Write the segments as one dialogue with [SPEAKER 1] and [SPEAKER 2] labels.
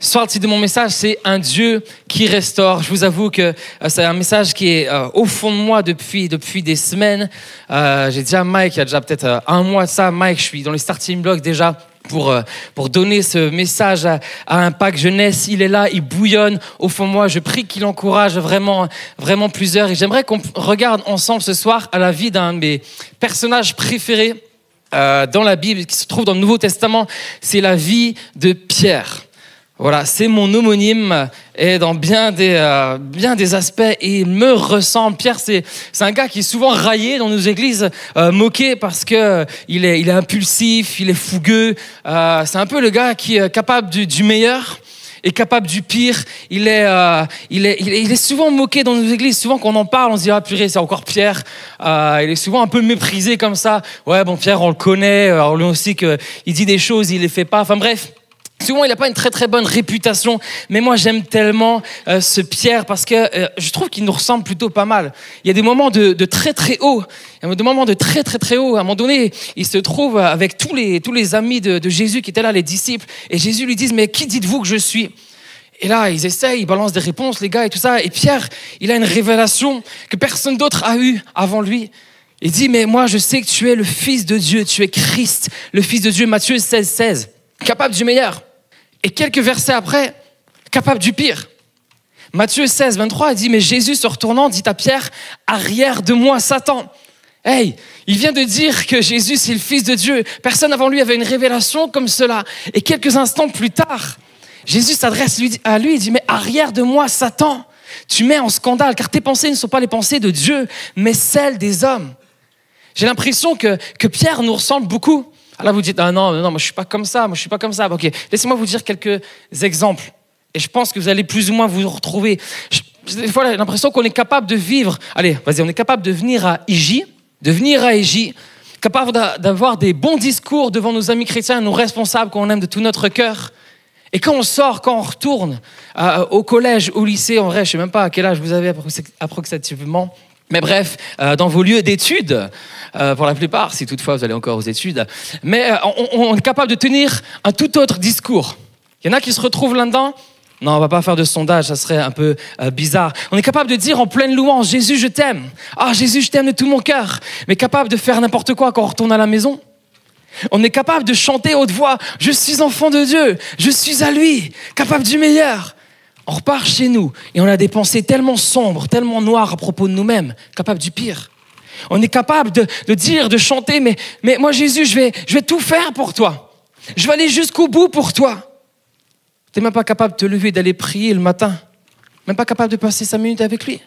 [SPEAKER 1] Ce soir, le titre de mon message, c'est « Un Dieu qui restaure ». Je vous avoue que c'est un message qui est au fond de moi depuis des semaines. J'ai dit à Mike, il y a déjà peut-être un mois de ça, Mike, je suis dans les starting blocks déjà pour donner ce message à Impact Jeunesse. Il est là, il bouillonne au fond de moi. Je prie qu'il encourage vraiment plusieurs. Et j'aimerais qu'on regarde ensemble ce soir à la vie d'un de mes personnages préférés dans la Bible, qui se trouve dans le Nouveau Testament. C'est la vie de Pierre. Voilà, c'est mon homonyme et dans bien des aspects, et il me ressemble. Pierre, c'est un gars qui est souvent raillé dans nos églises, moqué parce que il est impulsif, il est fougueux. C'est un peu le gars qui est capable du meilleur et capable du pire. Il est souvent moqué dans nos églises. Souvent qu'on en parle, on se dit ah purée, c'est encore Pierre. Il est souvent un peu méprisé comme ça. Ouais, bon Pierre, on le connaît. On lui aussi que il dit des choses, il les fait pas. Enfin bref. Souvent, il n'a pas une très bonne réputation, mais moi, j'aime tellement ce Pierre parce que je trouve qu'il nous ressemble plutôt pas mal. Il y a des moments de très haut, il y a des moments de très haut. À un moment donné, il se trouve avec tous les amis de Jésus qui étaient là, les disciples, et Jésus lui dit « Mais qui dites-vous que je suis ?» Et là, ils essayent, ils balancent des réponses, les gars, et tout ça. Et Pierre, il a une révélation que personne d'autre a eue avant lui. Il dit « Mais moi, je sais que tu es le Fils de Dieu, tu es Christ, le Fils de Dieu. » Matthieu 16, capable du meilleur. Et quelques versets après, capable du pire. Matthieu 16, 23, il dit « Mais Jésus, se retournant, dit à Pierre, « Arrière de moi, Satan !» Hey, il vient de dire que Jésus, c'est le Fils de Dieu. Personne avant lui avait une révélation comme cela. Et quelques instants plus tard, Jésus s'adresse à lui et dit « Mais arrière de moi, Satan, tu mets en scandale, car tes pensées ne sont pas les pensées de Dieu, mais celles des hommes. » J'ai l'impression que Pierre nous ressemble beaucoup. Là, vous dites, ah non, moi je suis pas comme ça, Ok, laissez-moi vous dire quelques exemples. Et je pense que vous allez plus ou moins vous retrouver. Des fois, j'ai l'impression qu'on est capable de vivre. Allez, vas-y, on est capable de venir à Iji, capable d'avoir des bons discours devant nos amis chrétiens, nos responsables qu'on aime de tout notre cœur. Et quand on sort, quand on retourne au collège, au lycée, en vrai, je sais même pas à quel âge vous avez approximativement. Mais bref, dans vos lieux d'études, pour la plupart, si toutefois vous allez encore aux études, mais on est capable de tenir un tout autre discours. Il y en a qui se retrouvent là-dedans. Non, on va pas faire de sondage, ça serait un peu bizarre. On est capable de dire en pleine louange, Jésus, je t'aime. Ah, Jésus, je t'aime de tout mon cœur. Mais capable de faire n'importe quoi quand on retourne à la maison. On est capable de chanter haute voix, je suis enfant de Dieu, je suis à lui, capable du meilleur. On repart chez nous et on a des pensées tellement sombres, tellement noires à propos de nous-mêmes, capables du pire. On est capable de dire, de chanter, mais moi Jésus, je vais tout faire pour toi. Je vais aller jusqu'au bout pour toi. Tu n'es même pas capable de te lever, d'aller prier le matin. Même pas capable de passer 5 minutes avec lui.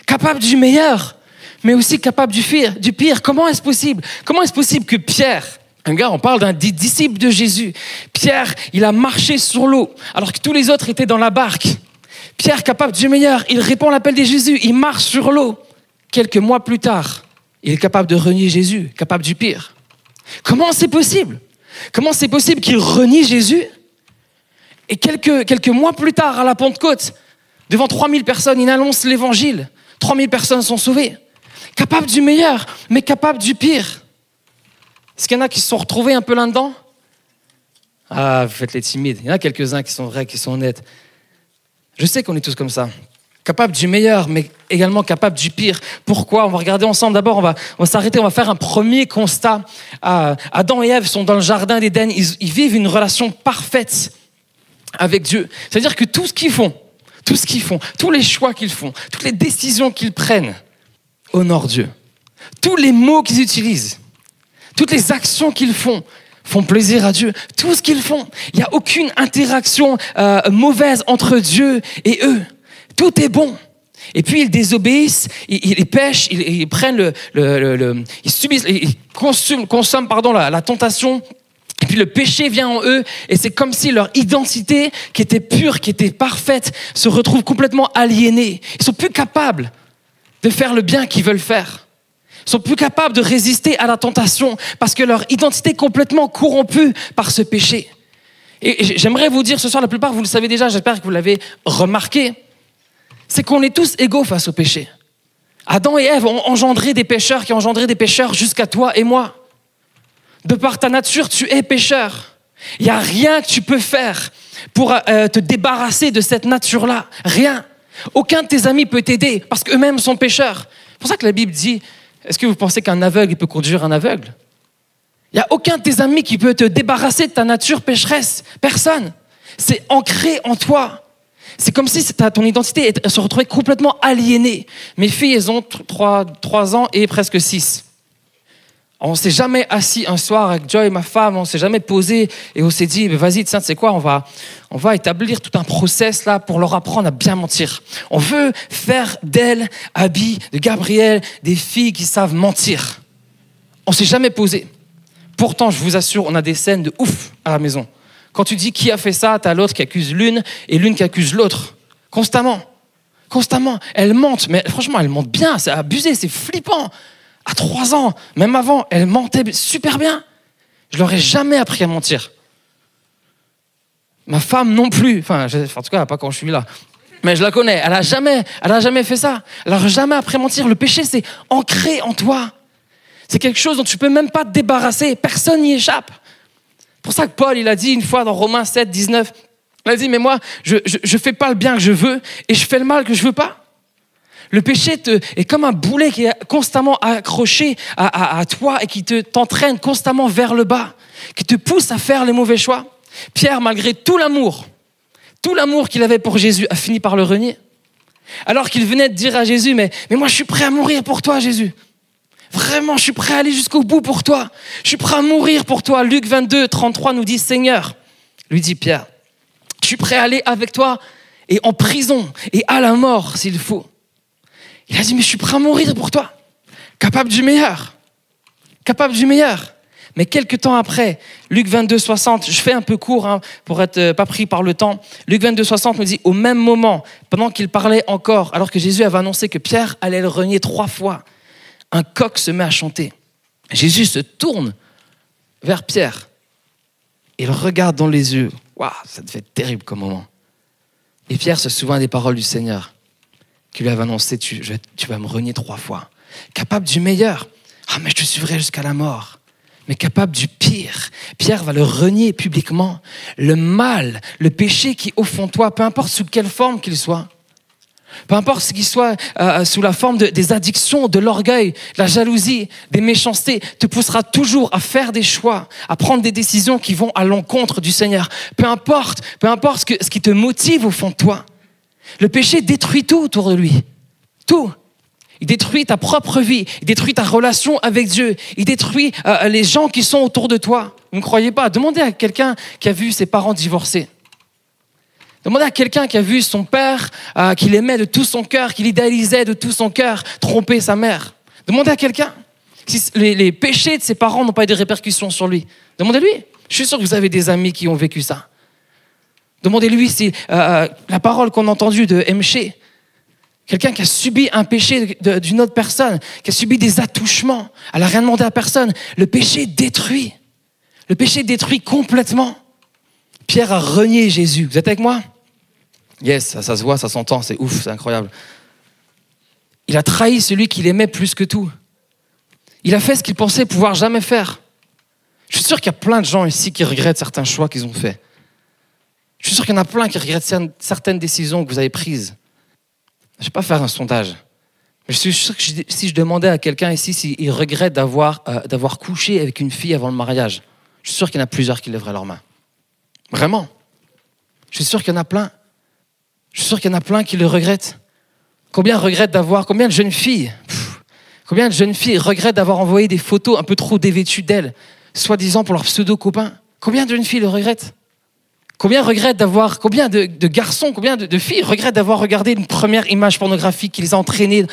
[SPEAKER 1] Capable du meilleur, mais aussi capable du pire. Comment est-ce possible? Comment est-ce possible que Pierre, un gars, on parle d'un disciple de Jésus. Pierre, il a marché sur l'eau, alors que tous les autres étaient dans la barque. Pierre, capable du meilleur, il répond à l'appel de Jésus, il marche sur l'eau. Quelques mois plus tard, il est capable de renier Jésus, capable du pire. Comment c'est possible? Comment c'est possible qu'il renie Jésus? Et quelques mois plus tard, à la Pentecôte, devant 3000 personnes, il annonce l'évangile. 3000 personnes sont sauvées. Capable du meilleur, mais capable du pire. Est-ce qu'il y en a qui se sont retrouvés un peu là-dedans? Ah, vous faites les timides. Il y en a quelques-uns qui sont vrais, qui sont honnêtes. Je sais qu'on est tous comme ça. Capable du meilleur, mais également capable du pire. Pourquoi? On va regarder ensemble. D'abord, on va s'arrêter, on va faire un premier constat. Adam et Ève sont dans le jardin d'Éden. Ils vivent une relation parfaite avec Dieu. C'est-à-dire que tout ce qu'ils font, tous les choix qu'ils font, toutes les décisions qu'ils prennent, honorent Dieu. Tous les mots qu'ils utilisent, toutes les actions qu'ils font plaisir à Dieu. Tout ce qu'ils font, il n'y a aucune interaction mauvaise entre Dieu et eux. Tout est bon. Et puis ils désobéissent, ils pêchent, ils prennent ils subissent, ils consomment la tentation. Et puis le péché vient en eux, et c'est comme si leur identité, qui était pure, qui était parfaite, se retrouve complètement aliénée. Ils sont plus capables de faire le bien qu'ils veulent faire. Ils sont plus capables de résister à la tentation parce que leur identité est complètement corrompue par ce péché. Et j'aimerais vous dire ce soir, la plupart, vous le savez déjà, j'espère que vous l'avez remarqué, c'est qu'on est tous égaux face au péché. Adam et Ève ont engendré des pécheurs qui ont engendré des pécheurs jusqu'à toi et moi. De par ta nature, tu es pécheur. Il n'y a rien que tu peux faire pour te débarrasser de cette nature-là. Rien. Aucun de tes amis peut t'aider parce qu'eux-mêmes sont pécheurs. C'est pour ça que la Bible dit, est-ce que vous pensez qu'un aveugle peut conduire un aveugle? Il n'y a aucun de tes amis qui peut te débarrasser de ta nature pécheresse. Personne. C'est ancré en toi. C'est comme si ton identité se retrouvait complètement aliénée. Mes filles, elles ont 3 ans et presque 6. On ne s'est jamais assis un soir avec Joy, ma femme, on ne s'est jamais posé et on s'est dit, vas-y, tiens, tu sais quoi, on va établir tout un process là pour leur apprendre à bien mentir. On veut faire d'elle, Abby, de Gabriel, des filles qui savent mentir. On ne s'est jamais posé. Pourtant, je vous assure, on a des scènes de ouf à la maison. Quand tu dis qui a fait ça, tu as l'autre qui accuse l'une et l'une qui accuse l'autre. Constamment. Elles mentent, mais franchement, elles mentent bien, c'est abusé, c'est flippant. À 3 ans, même avant, elle mentait super bien. Je leur ai jamais appris à mentir. Ma femme non plus. Enfin, en tout cas, pas quand je suis là. Mais je la connais. Elle a jamais fait ça. Elle n'a jamais appris à mentir. Le péché, c'est ancré en toi. C'est quelque chose dont tu peux même pas te débarrasser. Personne n'y échappe. C'est pour ça que Paul, il a dit une fois dans Romains 7, 19, il a dit, mais moi, je fais pas le bien que je veux et je fais le mal que je veux pas. Le péché est comme un boulet qui est constamment accroché à toi et qui t'entraîne constamment vers le bas, qui te pousse à faire les mauvais choix. Pierre, malgré tout l'amour qu'il avait pour Jésus, a fini par le renier. Alors qu'il venait de dire à Jésus, mais moi je suis prêt à mourir pour toi, Jésus. Vraiment, je suis prêt à aller jusqu'au bout pour toi. Je suis prêt à mourir pour toi. Luc 22, 33 nous dit, Seigneur, lui dit Pierre, je suis prêt à aller avec toi et en prison et à la mort s'il faut. Il a dit, mais je suis prêt à mourir pour toi. Capable du meilleur. Mais quelques temps après, Luc 22, 60, je fais un peu court pour être pas pris par le temps. Luc 22, 60 nous dit, au même moment, pendant qu'il parlait encore, alors que Jésus avait annoncé que Pierre allait le renier 3 fois, un coq se met à chanter. Jésus se tourne vers Pierre et le regarde dans les yeux. Waouh, ça devait être terrible comme moment. Et Pierre se souvient des paroles du Seigneur qui lui avait annoncé, tu vas me renier 3 fois. Capable du meilleur. Ah, mais je te suivrai jusqu'à la mort. Mais capable du pire. Pierre va le renier publiquement. Le mal, le péché qui est au fond de toi, peu importe sous quelle forme qu'il soit, peu importe ce qu'il soit sous la forme des addictions, de l'orgueil, de la jalousie, des méchancetés, te poussera toujours à faire des choix, à prendre des décisions qui vont à l'encontre du Seigneur. Peu importe ce qui te motive au fond de toi. Le péché détruit tout autour de lui. Tout. Il détruit ta propre vie. Il détruit ta relation avec Dieu. Il détruit les gens qui sont autour de toi. Vous ne croyez pas? Demandez à quelqu'un qui a vu ses parents divorcer. Demandez à quelqu'un qui a vu son père, qu'il aimait de tout son cœur, qu'il idéalisait de tout son cœur, tromper sa mère. Demandez à quelqu'un si les péchés de ses parents n'ont pas eu de répercussions sur lui. Demandez-lui. Je suis sûr que vous avez des amis qui ont vécu ça. Demandez-lui si la parole qu'on a entendue de Mché, quelqu'un qui a subi un péché d'une autre personne, qui a subi des attouchements, elle n'a rien demandé à personne. Le péché détruit. Le péché détruit complètement. Pierre a renié Jésus. Vous êtes avec moi? Yes, ça se voit, ça s'entend, c'est ouf, c'est incroyable. Il a trahi celui qu'il aimait plus que tout. Il a fait ce qu'il pensait pouvoir jamais faire. Je suis sûr qu'il y a plein de gens ici qui regrettent certains choix qu'ils ont faits. Je suis sûr qu'il y en a plein qui regrettent certaines décisions que vous avez prises. Je ne vais pas faire un sondage. Mais je suis sûr que si je demandais à quelqu'un ici s'il regrette d'avoir couché avec une fille avant le mariage, je suis sûr qu'il y en a plusieurs qui lèveraient leurs mains. Vraiment. Je suis sûr qu'il y en a plein. Je suis sûr qu'il y en a plein qui le regrettent. Combien de jeunes filles regrettent d'avoir envoyé des photos un peu trop dévêtues d'elles, soi-disant pour leurs pseudo-copains? Combien de jeunes filles le regrettent? Combien de garçons, combien de filles regrettent d'avoir regardé une première image pornographique qui les a entraînés,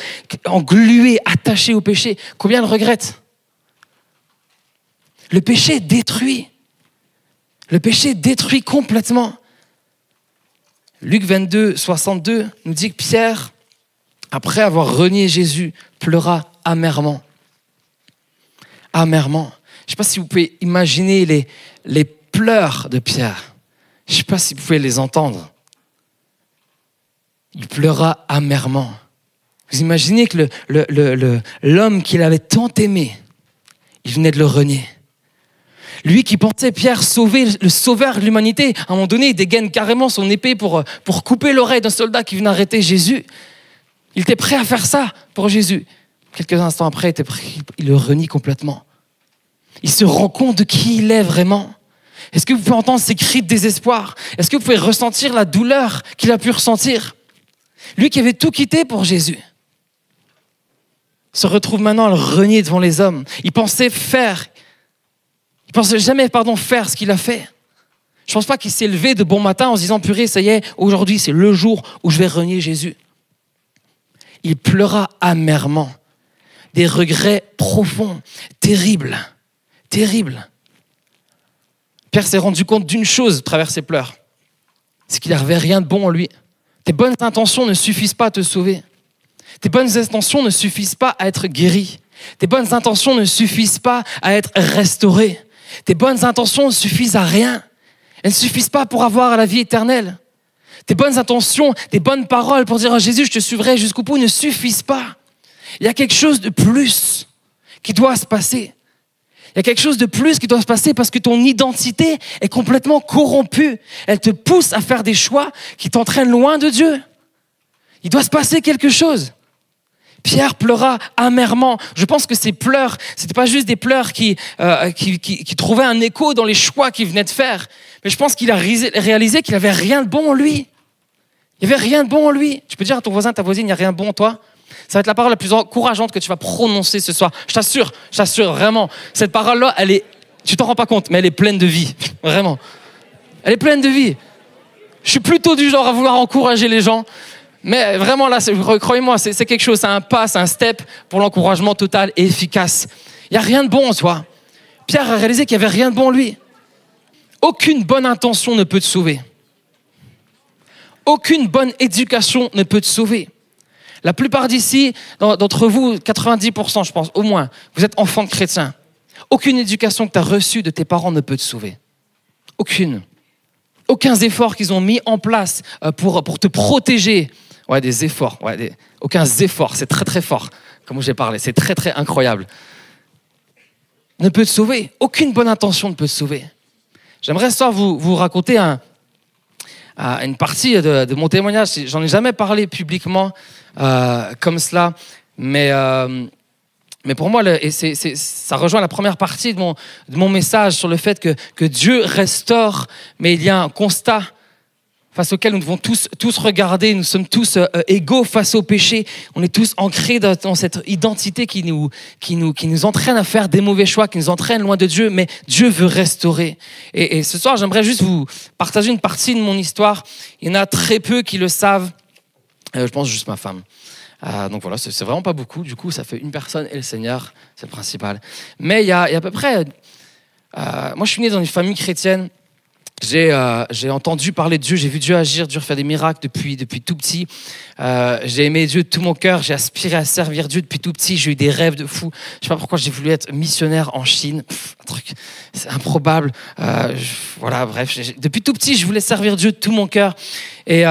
[SPEAKER 1] englués, attachés au péché? Combien le regrettent? Le péché détruit. Le péché détruit complètement. Luc 22, 62 nous dit que Pierre, après avoir renié Jésus, pleura amèrement. Amèrement. Je ne sais pas si vous pouvez imaginer les pleurs de Pierre. Je ne sais pas si vous pouvez les entendre. Il pleura amèrement. Vous imaginez que l'homme qu'il avait tant aimé, il venait de le renier. Lui qui pensait, Pierre, sauver le sauveur de l'humanité. À un moment donné, il dégaine carrément son épée pour couper l'oreille d'un soldat qui venait arrêter Jésus. Il était prêt à faire ça pour Jésus. Quelques instants après, il le renie complètement. Il se rend compte de qui il est vraiment. Est-ce que vous pouvez entendre ses cris de désespoir? Est-ce que vous pouvez ressentir la douleur qu'il a pu ressentir? Lui qui avait tout quitté pour Jésus se retrouve maintenant à le renier devant les hommes. Il pensait jamais faire ce qu'il a fait. Je ne pense pas qu'il s'est levé de bon matin en se disant, purée, ça y est, aujourd'hui c'est le jour où je vais renier Jésus. Il pleura amèrement, des regrets profonds, terribles. Pierre s'est rendu compte d'une chose à travers ses pleurs, c'est qu'il n'avait rien de bon en lui. Tes bonnes intentions ne suffisent pas à te sauver. Tes bonnes intentions ne suffisent pas à être guéri. Tes bonnes intentions ne suffisent pas à être restauré. Tes bonnes intentions ne suffisent à rien. Elles ne suffisent pas pour avoir la vie éternelle. Tes bonnes intentions, tes bonnes paroles pour dire « Jésus, je te suivrai jusqu'au bout » ne suffisent pas. Il y a quelque chose de plus qui doit se passer. Il y a quelque chose de plus qui doit se passer parce que ton identité est complètement corrompue. Elle te pousse à faire des choix qui t'entraînent loin de Dieu. Il doit se passer quelque chose. Pierre pleura amèrement. Je pense que ces pleurs, c'était pas juste des pleurs qui trouvaient un écho dans les choix qu'il venait de faire, mais je pense qu'il a réalisé qu'il n'avait rien de bon en lui. Il n'y avait rien de bon en lui. Tu peux dire à ton voisin, ta voisine, il n'y a rien de bon en toi? Ça va être la parole la plus encourageante que tu vas prononcer ce soir. Je t'assure, vraiment. Cette parole-là, tu t'en rends pas compte, mais elle est pleine de vie. Vraiment. Elle est pleine de vie. Je suis plutôt du genre à vouloir encourager les gens. Mais vraiment, là, croyez-moi, c'est quelque chose, c'est un pas, c'est un step pour l'encouragement total et efficace. Il n'y a rien de bon en toi. Pierre a réalisé qu'il n'y avait rien de bon en lui. Aucune bonne intention ne peut te sauver. Aucune bonne éducation ne peut te sauver. La plupart d'ici, d'entre vous, 90%, je pense, au moins, vous êtes enfants de chrétiens. Aucune éducation que tu as reçue de tes parents ne peut te sauver. Aucune. Aucun effort qu'ils ont mis en place pour te protéger. Ouais, des efforts. Ouais, aucun effort, c'est très très fort, comme j'ai parlé, c'est très très incroyable. Ne peut te sauver. Aucune bonne intention ne peut te sauver. J'aimerais ce soir vous raconter une partie de mon témoignage. J'en ai jamais parlé publiquement comme cela, mais pour moi, ça rejoint la première partie de mon message sur le fait que Dieu restaure, mais il y a un constat face auquel nous devons tous regarder. Nous sommes tous égaux face au péché. On est tous ancrés dans cette identité qui nous entraîne à faire des mauvais choix, qui nous entraîne loin de Dieu, mais Dieu veut restaurer. Et ce soir, j'aimerais juste vous partager une partie de mon histoire. Il y en a très peu qui le savent. Je pense juste ma femme. Donc voilà, c'est vraiment pas beaucoup. Du coup, ça fait une personne et le Seigneur, c'est le principal. Mais il y a à peu près... moi, je suis né dans une famille chrétienne. J'ai entendu parler de Dieu, j'ai vu Dieu agir, Dieu faire des miracles depuis tout petit. J'ai aimé Dieu de tout mon cœur, j'ai aspiré à servir Dieu depuis tout petit. J'ai eu des rêves de fou. Je sais pas pourquoi j'ai voulu être missionnaire en Chine. Un truc, c'est improbable. Voilà, bref. Depuis tout petit, je voulais servir Dieu de tout mon cœur. Et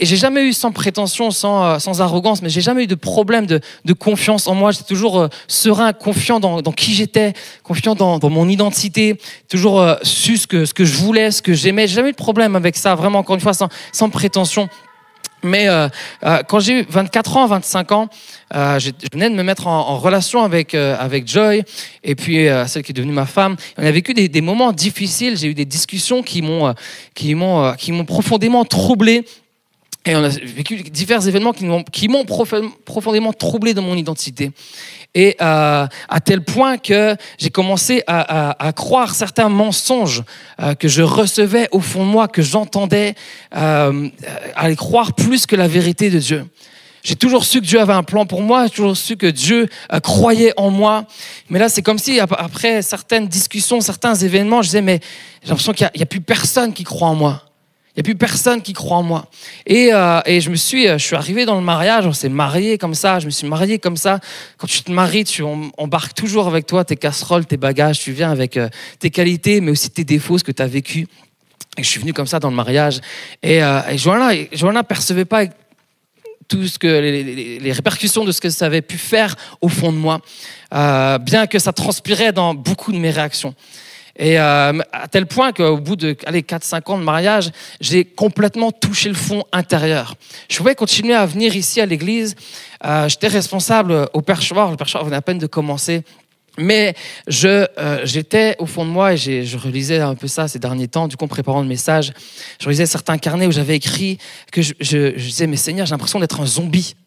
[SPEAKER 1] j'ai jamais eu, sans prétention, sans arrogance, mais j'ai jamais eu de problème de confiance en moi. J'étais toujours serein, confiant dans qui j'étais, confiant dans mon identité, toujours su ce que je voulais, ce que j'aimais. J'ai jamais eu de problème avec ça, vraiment, encore une fois, sans prétention. Mais quand j'ai eu 24 ans, 25 ans, je venais de me mettre en relation avec Joy, et puis celle qui est devenue ma femme. On a vécu des moments difficiles. J'ai eu des discussions qui m'ont profondément troublé. Et on a vécu divers événements qui m'ont profondément troublé dans mon identité. Et à tel point que j'ai commencé à croire certains mensonges que je recevais au fond de moi, que j'entendais, à les croire plus que la vérité de Dieu. J'ai toujours su que Dieu avait un plan pour moi, j'ai toujours su que Dieu croyait en moi. Mais là, c'est comme si, après certaines discussions, certains événements, je disais, mais j'ai l'impression qu'il n'y a plus personne qui croit en moi. Il n'y a plus personne qui croit en moi. Et je suis arrivé dans le mariage, on s'est mariés comme ça, je me suis marié comme ça. Quand tu te maries, tu embarques toujours avec toi tes casseroles, tes bagages, tu viens avec tes qualités, mais aussi tes défauts, ce que tu as vécu. Et je suis venu comme ça dans le mariage. Et Joanna percevait pas tout ce que les répercussions de ce que ça avait pu faire au fond de moi, bien que ça transpirait dans beaucoup de mes réactions. Et à tel point qu'au bout de 4-5 ans de mariage, j'ai complètement touché le fond intérieur. Je pouvais continuer à venir ici à l'église. J'étais responsable au perchoir. Le perchoir venait à peine de commencer. Mais j'étais au fond de moi, et je relisais un peu ça ces derniers temps, du coup en préparant le message, je relisais certains carnets où j'avais écrit que je disais, mais Seigneur, j'ai l'impression d'être un zombie,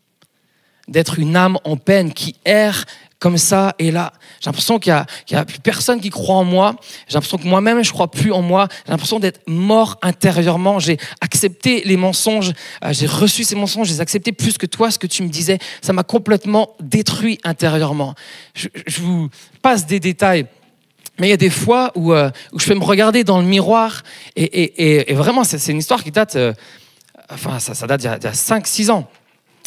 [SPEAKER 1] d'être une âme en peine qui erre comme ça et là. J'ai l'impression qu'il y a plus personne qui croit en moi. J'ai l'impression que moi-même, je ne crois plus en moi. J'ai l'impression d'être mort intérieurement. J'ai accepté les mensonges. J'ai reçu ces mensonges. Je les ai acceptés plus que toi, ce que tu me disais. Ça m'a complètement détruit intérieurement. Je vous passe des détails. Mais il y a des fois où je peux me regarder dans le miroir. Et vraiment, c'est une histoire qui date... ça date d'il y a 5-6 ans.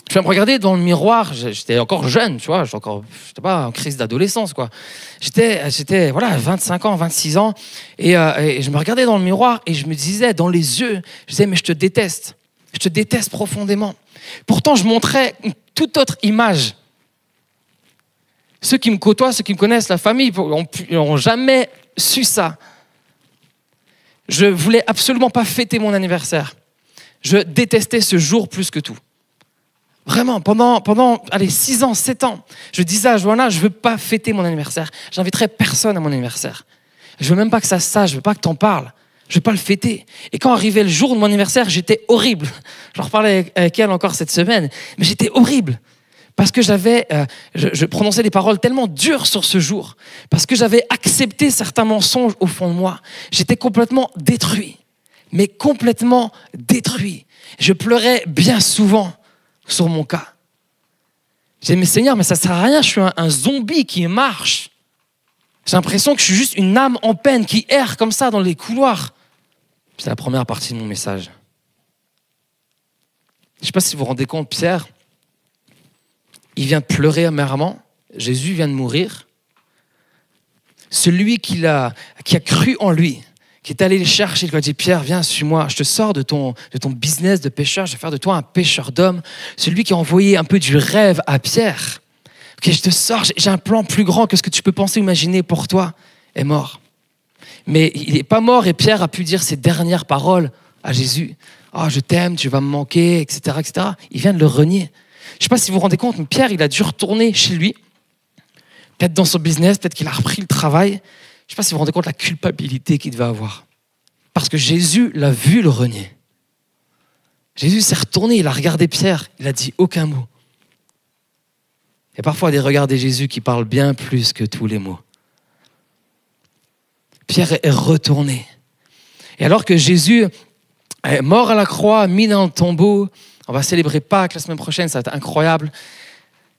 [SPEAKER 1] Je vais me regarder dans le miroir, j'étais encore jeune, tu vois, j'étais pas en crise d'adolescence, quoi. J'étais voilà, 25 ans, 26 ans, et je me regardais dans le miroir et je me disais dans les yeux, je disais, mais je te déteste profondément. Pourtant, je montrais une toute autre image. Ceux qui me côtoient, ceux qui me connaissent, la famille, n'ont jamais su ça. Je voulais absolument pas fêter mon anniversaire. Je détestais ce jour plus que tout. Vraiment, pendant 6 ans, 7 ans, je disais à Johanna, je ne veux pas fêter mon anniversaire. J'inviterai personne à mon anniversaire. Je ne veux même pas que ça se sache, je ne veux pas que tu en parles. Je ne veux pas le fêter. Et quand arrivait le jour de mon anniversaire, j'étais horrible. Je reparlais avec elle encore cette semaine, mais j'étais horrible. Parce que je prononçais des paroles tellement dures sur ce jour. Parce que j'avais accepté certains mensonges au fond de moi. J'étais complètement détruit. Mais complètement détruit. Je pleurais bien souvent sur mon cas. J'ai dit, mais Seigneur, mais ça ne sert à rien, je suis un zombie qui marche. J'ai l'impression que je suis juste une âme en peine qui erre comme ça dans les couloirs. C'est la première partie de mon message. Je ne sais pas si vous vous rendez compte, Pierre, il vient de pleurer amèrement. Jésus vient de mourir. Celui qui a cru en lui, qui est allé le chercher, il lui a dit, Pierre, viens, suis-moi, je te sors de ton business de pêcheur, je vais faire de toi un pêcheur d'hommes. Celui qui a envoyé un peu du rêve à Pierre. Ok, je te sors, j'ai un plan plus grand que ce que tu peux penser ou imaginer pour toi, est mort. Mais il n'est pas mort et Pierre a pu dire ses dernières paroles à Jésus. Oh, je t'aime, tu vas me manquer, etc., etc. Il vient de le renier. Je ne sais pas si vous vous rendez compte, mais Pierre, il a dû retourner chez lui, peut-être dans son business, peut-être qu'il a repris le travail. Je ne sais pas si vous vous rendez compte de la culpabilité qu'il devait avoir. Parce que Jésus l'a vu le renier. Jésus s'est retourné, il a regardé Pierre, il a dit aucun mot. Il y a parfois des regards de Jésus qui parlent bien plus que tous les mots. Pierre est retourné. Et alors que Jésus est mort à la croix, mis dans le tombeau, on va célébrer Pâques la semaine prochaine, ça va être incroyable.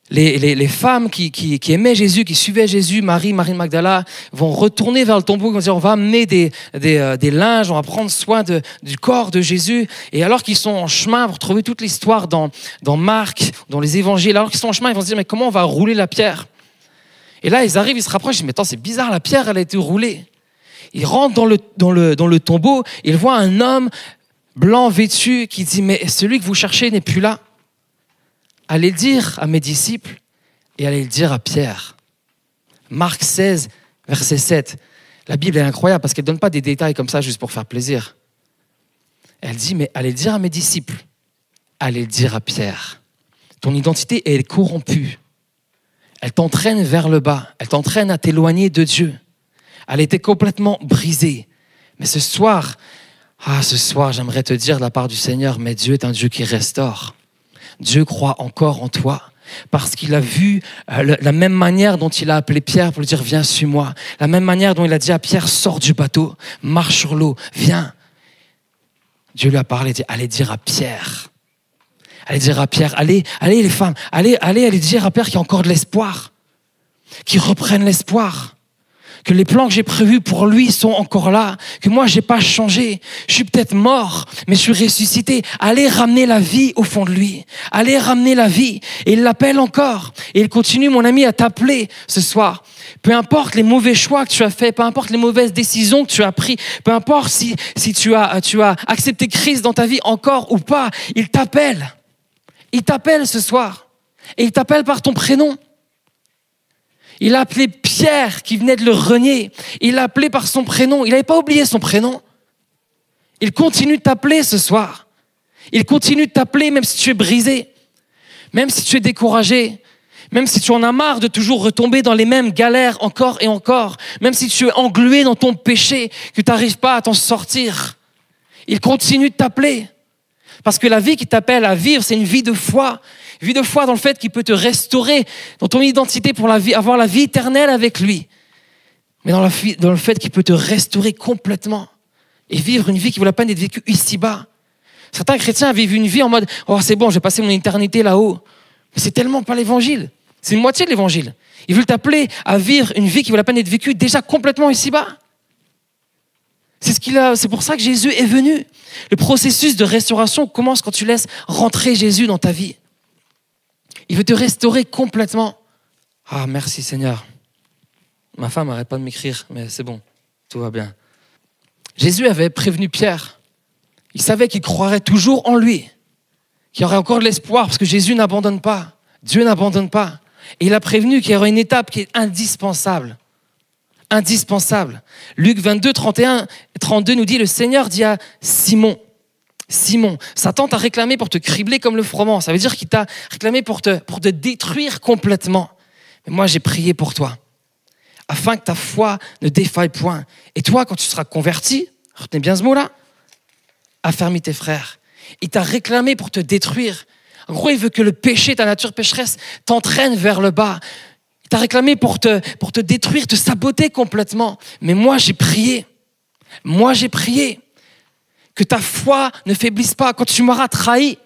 [SPEAKER 1] Les femmes qui aimaient Jésus, qui suivaient Jésus, Marie de Magdala, vont retourner vers le tombeau, vont dire, on va amener des linges, on va prendre soin du corps de Jésus. Et alors qu'ils sont en chemin, vous retrouvez toute l'histoire dans Marc, dans les évangiles, alors qu'ils sont en chemin, ils vont se dire, mais comment on va rouler la pierre? Et là, ils arrivent, ils se rapprochent, ils disent, mais attends, c'est bizarre, la pierre, elle a été roulée. Ils rentrent dans le tombeau, ils voient un homme blanc vêtu qui dit, mais celui que vous cherchez n'est plus là. Allez le dire à mes disciples et allez le dire à Pierre. Marc 16, verset 7. La Bible est incroyable parce qu'elle ne donne pas des détails comme ça juste pour faire plaisir. Elle dit, mais allez le dire à mes disciples. Allez le dire à Pierre. Ton identité est corrompue. Elle t'entraîne vers le bas. Elle t'entraîne à t'éloigner de Dieu. Elle était complètement brisée. Mais ce soir, j'aimerais te dire de la part du Seigneur, mais Dieu est un Dieu qui restaure. Dieu croit encore en toi parce qu'il a vu la même manière dont il a appelé Pierre pour lui dire « Viens, suis-moi ». La même manière dont il a dit à Pierre « Sors du bateau, marche sur l'eau, viens ». Dieu lui a parlé, il dit « Allez dire à Pierre ». Allez dire à Pierre, allez les femmes, allez dire à Pierre qu'il y a encore de l'espoir, qu'il reprenne l'espoir. Que les plans que j'ai prévus pour lui sont encore là, que moi, j'ai pas changé. Je suis peut-être mort, mais je suis ressuscité. Allez ramener la vie au fond de lui. Allez ramener la vie. Et il l'appelle encore. Et il continue, mon ami, à t'appeler ce soir. Peu importe les mauvais choix que tu as faits, peu importe les mauvaises décisions que tu as prises, peu importe si tu as accepté Christ dans ta vie encore ou pas, il t'appelle. Il t'appelle ce soir. Et il t'appelle par ton prénom. Il a appelé Pierre qui venait de le renier. Il l'a appelé par son prénom. Il n'avait pas oublié son prénom. Il continue de t'appeler ce soir. Il continue de t'appeler même si tu es brisé, même si tu es découragé, même si tu en as marre de toujours retomber dans les mêmes galères encore et encore, même si tu es englué dans ton péché, que tu n'arrives pas à t'en sortir. Il continue de t'appeler. Parce que la vie qu'il t'appelle à vivre, c'est une vie de foi. Une vie de foi dans le fait qu'il peut te restaurer dans ton identité pour la vie, avoir la vie éternelle avec lui. Mais dans le fait qu'il peut te restaurer complètement et vivre une vie qui vaut la peine d'être vécue ici-bas. Certains chrétiens vivent une vie en mode « Oh, c'est bon, j'ai passé mon éternité là-haut. » Mais c'est tellement pas l'évangile. C'est une moitié de l'évangile. Ils veulent t'appeler à vivre une vie qui vaut la peine d'être vécue déjà complètement ici-bas. C'est pour ça que Jésus est venu. Le processus de restauration commence quand tu laisses rentrer Jésus dans ta vie. Il veut te restaurer complètement. Ah, merci Seigneur. Ma femme n'arrête pas de m'écrire, mais c'est bon, tout va bien. Jésus avait prévenu Pierre. Il savait qu'il croirait toujours en lui, qu'il y aurait encore de l'espoir, parce que Jésus n'abandonne pas. Dieu n'abandonne pas. Et il a prévenu qu'il y aurait une étape qui est indispensable. Indispensable. Luc 22, 31 et 32 nous dit, le Seigneur dit à Simon, Simon, Satan t'a réclamé pour te cribler comme le froment. Ça veut dire qu'il t'a réclamé pour te détruire complètement. Mais moi, j'ai prié pour toi, afin que ta foi ne défaille point. Et toi, quand tu seras converti, retenez bien ce mot-là, affermis tes frères. Il t'a réclamé pour te détruire. En gros, il veut que le péché, ta nature pécheresse, t'entraîne vers le bas. Il t'a réclamé pour te détruire, te saboter complètement. Mais moi, j'ai prié. Moi, j'ai prié que ta foi ne faiblisse pas. Quand tu m'auras trahi,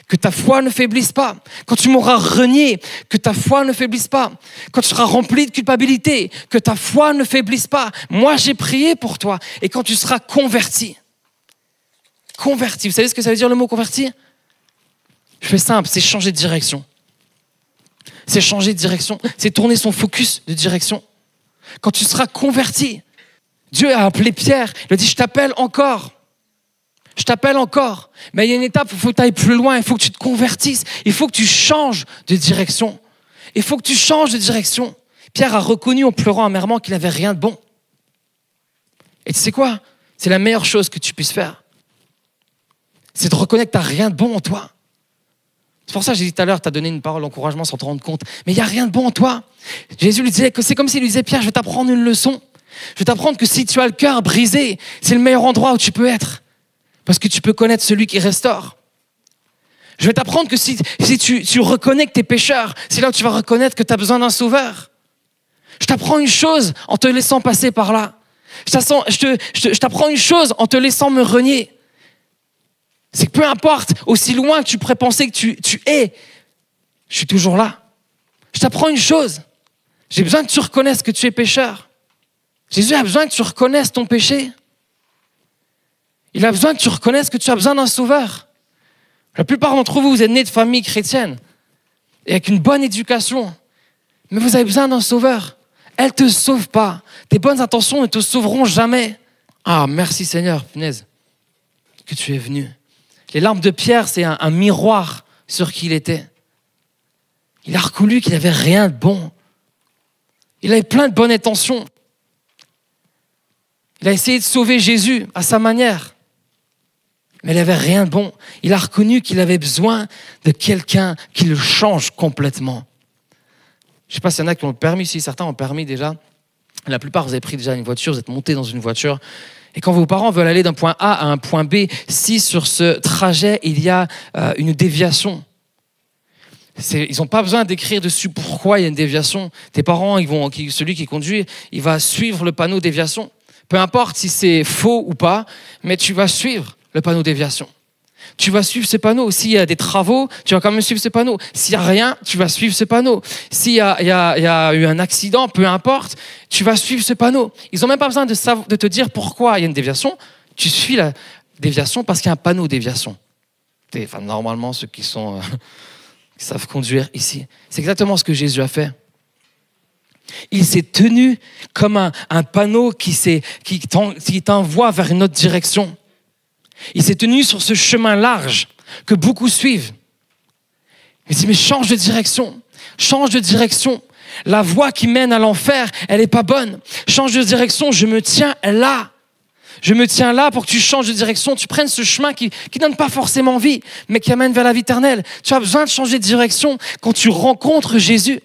[SPEAKER 1] que ta foi ne faiblisse pas. Quand tu m'auras renié, que ta foi ne faiblisse pas. Quand tu seras rempli de culpabilité, que ta foi ne faiblisse pas. Moi, j'ai prié pour toi. Et quand tu seras converti, vous savez ce que ça veut dire le mot converti? Je fais simple, c'est changer de direction. C'est changer de direction, c'est tourner son focus de direction. Quand tu seras converti, Dieu a appelé Pierre, il a dit, je t'appelle encore. Je t'appelle encore. Mais il y a une étape où il faut que tu ailles plus loin, il faut que tu te convertisses, il faut que tu changes de direction. Il faut que tu changes de direction. Pierre a reconnu en pleurant amèrement qu'il n'avait rien de bon. Et tu sais quoi? C'est la meilleure chose que tu puisses faire. C'est de reconnaître que tu n'as rien de bon en toi. C'est pour ça que j'ai dit tout à l'heure, tu as donné une parole d'encouragement sans te rendre compte. Mais il n'y a rien de bon en toi. Jésus lui disait que c'est comme s'il lui disait, Pierre, je vais t'apprendre une leçon. Je vais t'apprendre que si tu as le cœur brisé, c'est le meilleur endroit où tu peux être. Parce que tu peux connaître celui qui restaure. Je vais t'apprendre que si tu reconnais que tu es pécheur, c'est là où tu vas reconnaître que tu as besoin d'un sauveur. Je t'apprends une chose en te laissant passer par là. Je t'apprends une chose en te laissant me renier. C'est que peu importe, aussi loin que tu pourrais penser que tu es, je suis toujours là. Je t'apprends une chose. J'ai besoin que tu reconnaisses que tu es pécheur. Jésus a besoin que tu reconnaisses ton péché. Il a besoin que tu reconnaisses que tu as besoin d'un sauveur. La plupart d'entre vous, vous êtes nés de familles chrétiennes et avec une bonne éducation. Mais vous avez besoin d'un sauveur. Elle ne te sauve pas. Tes bonnes intentions ne te sauveront jamais. Ah, merci Seigneur, punaise, que tu es venu. Les larmes de Pierre, c'est un miroir sur qui il était. Il a reconnu qu'il n'avait rien de bon. Il avait plein de bonnes intentions. Il a essayé de sauver Jésus à sa manière. Mais il n'avait rien de bon. Il a reconnu qu'il avait besoin de quelqu'un qui le change complètement. Je ne sais pas s'il y en a qui ont le permis, si certains ont le permis déjà. La plupart, vous avez pris déjà une voiture, vous êtes montés dans une voiture. Et quand vos parents veulent aller d'un point A à un point B, si sur ce trajet, il y a une déviation, ils n'ont pas besoin d'écrire dessus pourquoi il y a une déviation. Tes parents, celui qui conduit, il va suivre le panneau déviation. Peu importe si c'est faux ou pas, mais tu vas suivre le panneau déviation. Tu vas suivre ce panneau. S'il y a des travaux, tu vas quand même suivre ce panneau. S'il n'y a rien, tu vas suivre ce panneau. S'il y a eu un accident, peu importe, tu vas suivre ce panneau. Ils n'ont même pas besoin de te dire pourquoi il y a une déviation. Tu suis la déviation parce qu'il y a un panneau déviation. Enfin, normalement, ceux qui savent conduire ici. C'est exactement ce que Jésus a fait. Il s'est tenu comme un panneau qui t'envoie vers une autre direction. Il s'est tenu sur ce chemin large que beaucoup suivent. Il dit, mais change de direction. La voie qui mène à l'enfer, elle n'est pas bonne. Change de direction, je me tiens là. Je me tiens là pour que tu changes de direction, tu prennes ce chemin qui donne pas forcément vie, mais qui amène vers la vie éternelle. Tu as besoin de changer de direction quand tu rencontres Jésus.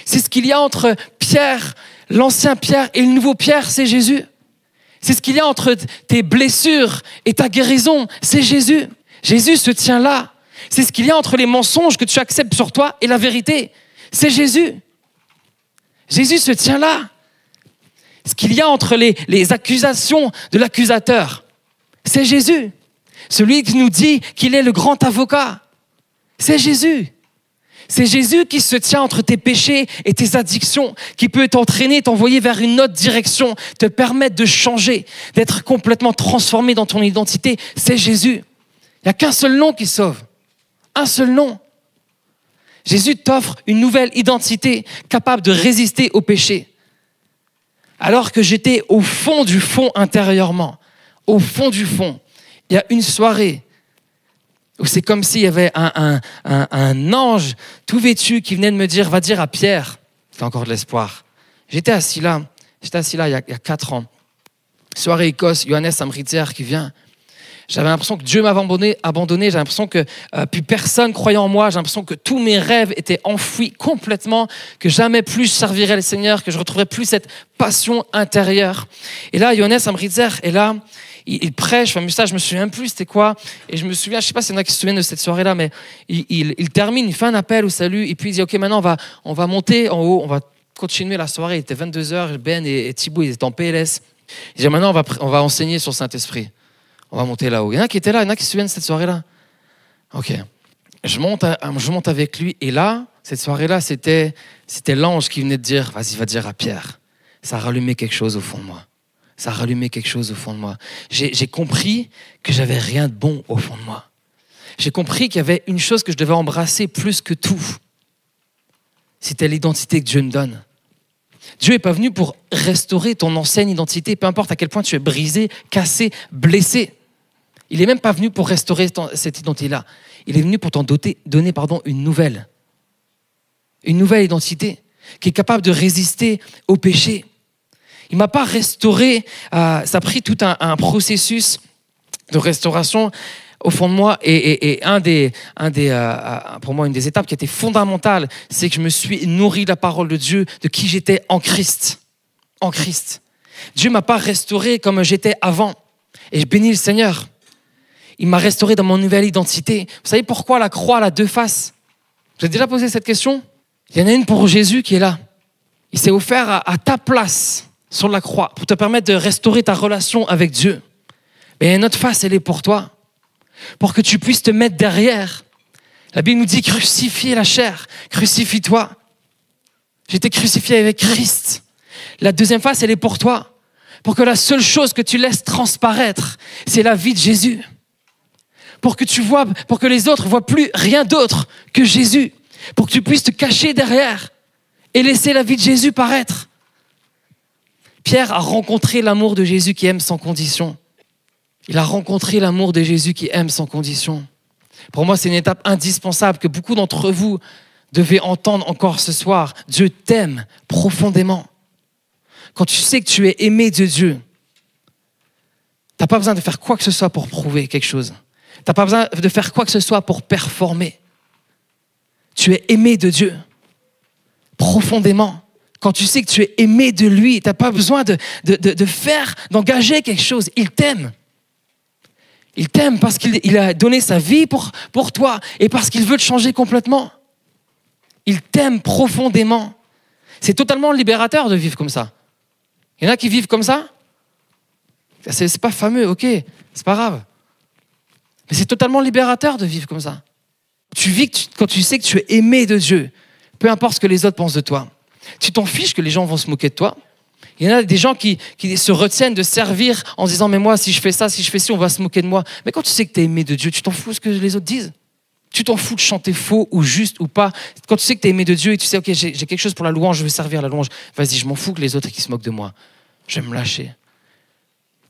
[SPEAKER 1] C'est ce qu'il y a entre Pierre, l'ancien Pierre, et le nouveau Pierre, c'est Jésus. C'est ce qu'il y a entre tes blessures et ta guérison, c'est Jésus. Jésus se tient là. C'est ce qu'il y a entre les mensonges que tu acceptes sur toi et la vérité, c'est Jésus. Jésus se tient là. Ce qu'il y a entre les accusations de l'accusateur, c'est Jésus. Celui qui nous dit qu'il est le grand avocat, c'est Jésus. C'est Jésus qui se tient entre tes péchés et tes addictions, qui peut t'entraîner, t'envoyer vers une autre direction, te permettre de changer, d'être complètement transformé dans ton identité. C'est Jésus. Il n'y a qu'un seul nom qui sauve. Un seul nom. Jésus t'offre une nouvelle identité capable de résister au péché. Alors que j'étais au fond du fond intérieurement, au fond du fond, il y a une soirée où c'est comme s'il y avait un ange tout vêtu qui venait de me dire, va dire à Pierre, t'as encore de l'espoir. J'étais assis là il y a 4 ans. Soirée Écosse, Johannes Amritier qui vient. J'avais l'impression que Dieu m'avait abandonné, j'ai l'impression que plus personne croyait en moi, j'ai l'impression que tous mes rêves étaient enfouis complètement, que jamais plus je servirais le Seigneur, que je ne retrouverais plus cette passion intérieure. Et là, Johannes Amritier est là, il prêche, mais ça, je me souviens plus c'était quoi. Et je me souviens, je sais pas s'il y en a qui se souviennent de cette soirée-là, mais il termine, il fait un appel au salut, et puis il dit, ok, maintenant on va monter en haut, on va continuer la soirée. Il était 22h, Ben et Thibaut, ils étaient en PLS. Il dit, maintenant on va enseigner sur le Saint-Esprit. On va monter là-haut. Il y en a qui étaient là, il y en a qui se souviennent de cette soirée-là. Ok. Je monte avec lui, et là, cette soirée-là, c'était l'ange qui venait de dire, vas-y, va dire à Pierre. Ça a rallumé quelque chose au fond de moi. Ça a rallumé quelque chose au fond de moi. J'ai compris que j'avais rien de bon au fond de moi. J'ai compris qu'il y avait une chose que je devais embrasser plus que tout. C'était l'identité que Dieu me donne. Dieu n'est pas venu pour restaurer ton ancienne identité, peu importe à quel point tu es brisé, cassé, blessé. Il n'est même pas venu pour restaurer cette identité-là. Il est venu pour t'en donner une nouvelle identité qui est capable de résister au péché. Il ne m'a pas restauré, ça a pris tout un processus de restauration au fond de moi. Et pour moi, une des étapes qui était fondamentale, c'est que je me suis nourri de la parole de Dieu, de qui j'étais en Christ. En Christ. Dieu ne m'a pas restauré comme j'étais avant. Et je bénis le Seigneur. Il m'a restauré dans mon nouvelle identité. Vous savez pourquoi la croix a 2 faces? Vous avez déjà posé cette question? Il y en a une pour Jésus qui est là. Il s'est offert à ta place sur la croix pour te permettre de restaurer ta relation avec Dieu. Mais une autre face, elle est pour toi. Pour que tu puisses te mettre derrière. La Bible nous dit crucifier la chair, crucifie-toi. J'étais crucifié avec Christ. La deuxième face, elle est pour toi. Pour que la seule chose que tu laisses transparaître, c'est la vie de Jésus. Pour que les autres ne voient plus rien d'autre que Jésus. Pour que tu puisses te cacher derrière et laisser la vie de Jésus paraître. Pierre a rencontré l'amour de Jésus qui aime sans condition. Il a rencontré l'amour de Jésus qui aime sans condition. Pour moi, c'est une étape indispensable que beaucoup d'entre vous devez entendre encore ce soir. Dieu t'aime profondément. Quand tu sais que tu es aimé de Dieu, tu n'as pas besoin de faire quoi que ce soit pour prouver quelque chose. Tu n'as pas besoin de faire quoi que ce soit pour performer. Tu es aimé de Dieu profondément. Quand tu sais que tu es aimé de lui, tu n'as pas besoin d'engager quelque chose. Il t'aime. Il t'aime parce qu'il a donné sa vie pour toi et parce qu'il veut te changer complètement. Il t'aime profondément. C'est totalement libérateur de vivre comme ça. Il y en a qui vivent comme ça. C'est pas fameux, ok, c'est pas grave. Mais c'est totalement libérateur de vivre comme ça. Tu vis quand tu sais que tu es aimé de Dieu, peu importe ce que les autres pensent de toi. Tu t'en fiches que les gens vont se moquer de toi. Il y en a des gens qui se retiennent de servir en se disant « mais moi, si je fais ça, si je fais ci, on va se moquer de moi ». Mais quand tu sais que tu es aimé de Dieu, tu t'en fous de ce que les autres disent. Tu t'en fous de chanter faux ou juste ou pas. Quand tu sais que tu es aimé de Dieu et tu sais « ok, j'ai quelque chose pour la louange, je veux servir la louange », vas-y, je m'en fous que les autres qui se moquent de moi. Je vais me lâcher.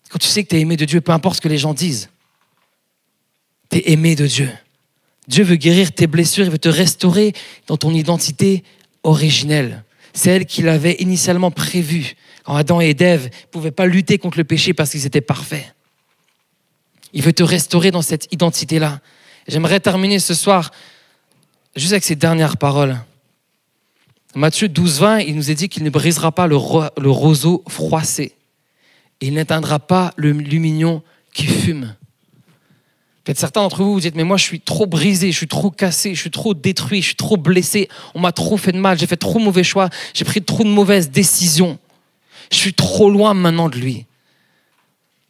[SPEAKER 1] Quand tu sais que tu es aimé de Dieu, peu importe ce que les gens disent, tu es aimé de Dieu. Dieu veut guérir tes blessures, il veut te restaurer dans ton identité originelle. C'est elle qui l'avait initialement prévue. Quand Adam et Ève ne pouvaient pas lutter contre le péché parce qu'ils étaient parfaits. Il veut te restaurer dans cette identité-là. J'aimerais terminer ce soir juste avec ces dernières paroles. Matthieu 12, 20, il nous est dit qu'il ne brisera pas le roseau froissé. Et il n'éteindra pas le lumignon qui fume. Peut-être certains d'entre vous vous dites, mais moi je suis trop brisé, je suis trop cassé, je suis trop détruit, je suis trop blessé, on m'a trop fait de mal, j'ai fait trop de mauvais choix, j'ai pris trop de mauvaises décisions. Je suis trop loin maintenant de lui.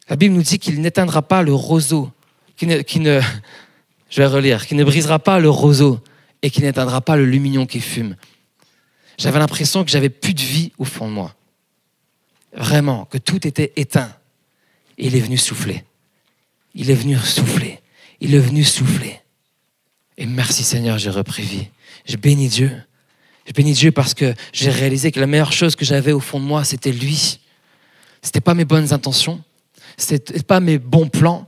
[SPEAKER 1] La Bible nous dit qu'il n'éteindra pas le roseau, je vais relire, qu'il ne brisera pas le roseau et qu'il n'éteindra pas le lumignon qui fume. J'avais l'impression que j'avais plus de vie au fond de moi. Vraiment, que tout était éteint. Et il est venu souffler. Il est venu souffler. Il est venu souffler. Et merci Seigneur, j'ai repris vie. Je bénis Dieu. Je bénis Dieu parce que j'ai réalisé que la meilleure chose que j'avais au fond de moi, c'était lui. C'était pas mes bonnes intentions. C'était pas mes bons plans.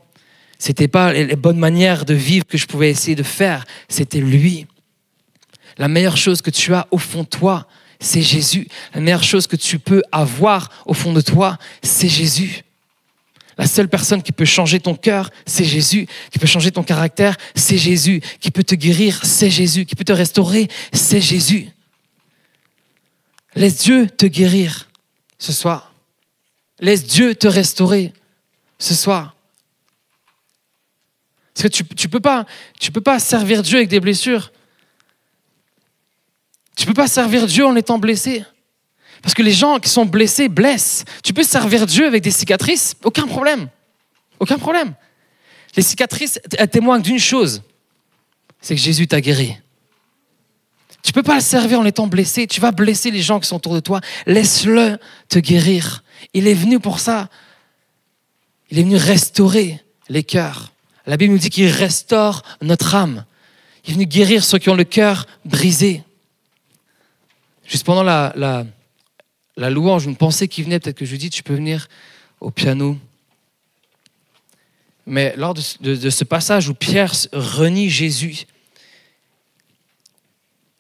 [SPEAKER 1] C'était pas les bonnes manières de vivre que je pouvais essayer de faire. C'était lui. La meilleure chose que tu as au fond de toi, c'est Jésus. La meilleure chose que tu peux avoir au fond de toi, c'est Jésus. La seule personne qui peut changer ton cœur, c'est Jésus. Qui peut changer ton caractère, c'est Jésus. Qui peut te guérir, c'est Jésus. Qui peut te restaurer, c'est Jésus. Laisse Dieu te guérir ce soir. Laisse Dieu te restaurer ce soir. Parce que tu peux pas servir Dieu avec des blessures. Tu peux pas servir Dieu en étant blessé. Parce que les gens qui sont blessés blessent. Tu peux servir Dieu avec des cicatrices, aucun problème. Aucun problème. Les cicatrices, elles témoignent d'une chose, c'est que Jésus t'a guéri. Tu peux pas le servir en étant blessé. Tu vas blesser les gens qui sont autour de toi. Laisse-le te guérir. Il est venu pour ça. Il est venu restaurer les cœurs. La Bible nous dit qu'il restaure notre âme. Il est venu guérir ceux qui ont le cœur brisé. Juste pendant la louange, une pensée qui venait, peut-être que je lui dis, tu peux venir au piano. Mais lors de ce passage où Pierre renie Jésus,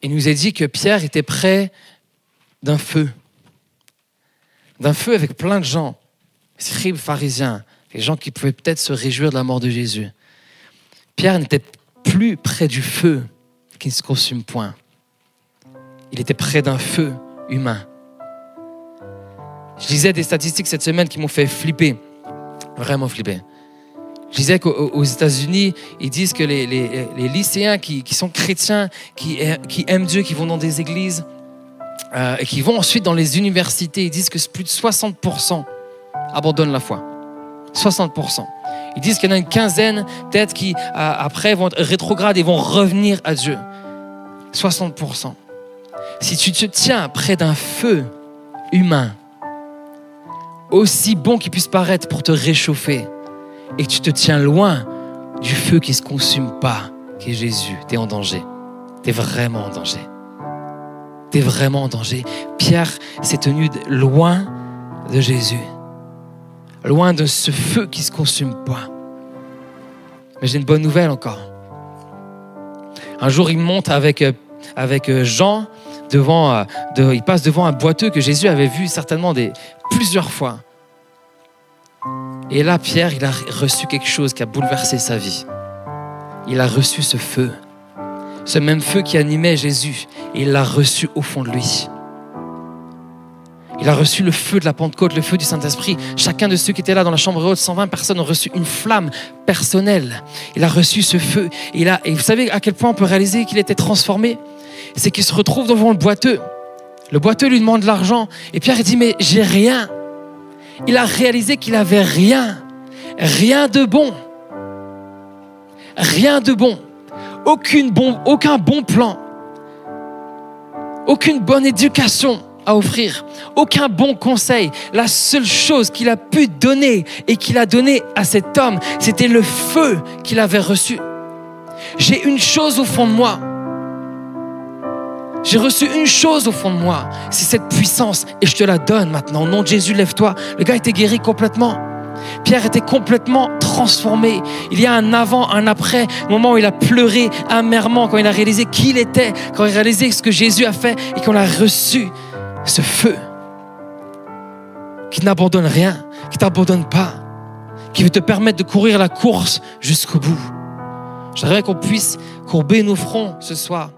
[SPEAKER 1] il nous a dit que Pierre était près d'un feu. D'un feu avec plein de gens, scribes, pharisiens, les gens qui pouvaient peut-être se réjouir de la mort de Jésus. Pierre n'était plus près du feu qui ne se consume point. Il était près d'un feu humain. Je lisais des statistiques cette semaine qui m'ont fait flipper, vraiment flipper. Je disais qu'aux États-Unis, ils disent que les lycéens qui sont chrétiens, qui aiment Dieu, qui vont dans des églises et qui vont ensuite dans les universités, ils disent que plus de 60% abandonnent la foi. 60%. Ils disent qu'il y en a une quinzaine, peut-être, qui après vont être rétrogrades et vont revenir à Dieu. 60%. Si tu te tiens près d'un feu humain, aussi bon qu'il puisse paraître pour te réchauffer, et que tu te tiens loin du feu qui ne se consume pas, qui est Jésus, tu es en danger. Tu es vraiment en danger. Tu es vraiment en danger. Pierre s'est tenu loin de Jésus, loin de ce feu qui ne se consume pas. Mais j'ai une bonne nouvelle encore. Un jour, il monte avec Jean, il passe devant un boiteux que Jésus avait vu certainement plusieurs fois. Et là, Pierre, il a reçu quelque chose qui a bouleversé sa vie. Il a reçu ce feu. Ce même feu qui animait Jésus. Et il l'a reçu au fond de lui. Il a reçu le feu de la Pentecôte, le feu du Saint-Esprit. Chacun de ceux qui étaient là dans la chambre haute, 120 personnes ont reçu une flamme personnelle. Il a reçu ce feu. Et vous savez à quel point on peut réaliser qu'il était transformé? C'est qu'il se retrouve devant le boiteux. Le boiteux lui demande de l'argent. Et Pierre il dit, mais j'ai rien. Il a réalisé qu'il n'avait rien. Rien de bon. Rien de bon. Aucun bon plan. Aucune bonne éducation à offrir. Aucun bon conseil. La seule chose qu'il a pu donner et qu'il a donné à cet homme, c'était le feu qu'il avait reçu. J'ai une chose au fond de moi. J'ai reçu une chose au fond de moi, c'est cette puissance et je te la donne maintenant. Au nom de Jésus, lève-toi. Le gars était guéri complètement. Pierre était complètement transformé. Il y a un avant, un après, le moment où il a pleuré amèrement quand il a réalisé qui il était, quand il a réalisé ce que Jésus a fait et qu'on l'a reçu. ce feu qui n'abandonne rien, qui ne t'abandonne pas, qui veut te permettre de courir la course jusqu'au bout. J'aimerais qu'on puisse courber nos fronts ce soir.